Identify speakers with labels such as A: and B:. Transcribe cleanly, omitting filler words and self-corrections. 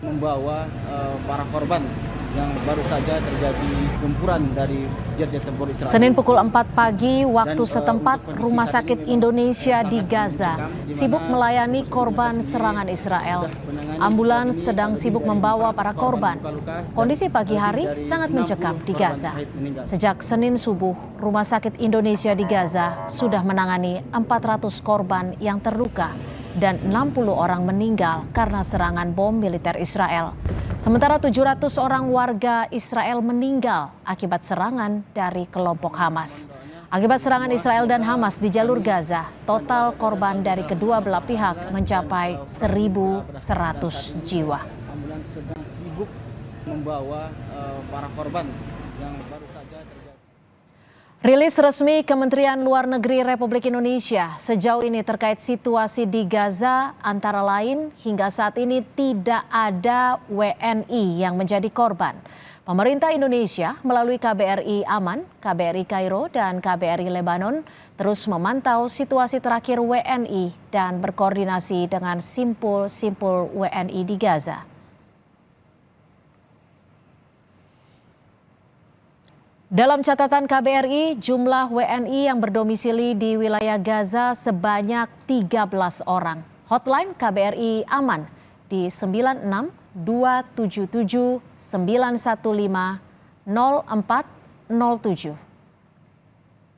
A: membawa para korban yang baru saja terjadi gempuran dari jet tempur Israel.
B: Senin pukul 4 pagi waktu setempat, Rumah Sakit Indonesia di Gaza sibuk melayani korban serangan Israel. Ambulans sedang sibuk membawa para korban. Kondisi pagi hari sangat mencekam di Gaza. Sejak Senin subuh, Rumah Sakit Indonesia di Gaza sudah menangani 400 korban yang terluka dan 60 orang meninggal karena serangan bom militer Israel. Sementara 700 orang warga Israel meninggal akibat serangan dari kelompok Hamas. Akibat serangan Israel dan Hamas di jalur Gaza, total korban dari kedua belah pihak mencapai 1.100 jiwa.
A: Ambulans sedang sibuk membawa para korban yang baru saja terjadi.
B: Rilis resmi Kementerian Luar Negeri Republik Indonesia sejauh ini terkait situasi di Gaza antara lain hingga saat ini tidak ada WNI yang menjadi korban. Pemerintah Indonesia melalui KBRI Aman, KBRI Kairo, dan KBRI Lebanon terus memantau situasi terakhir WNI dan berkoordinasi dengan simpul-simpul WNI di Gaza. Dalam catatan KBRI, jumlah WNI yang berdomisili di wilayah Gaza sebanyak 13 orang. Hotline KBRI aman di 96 277 915 0407.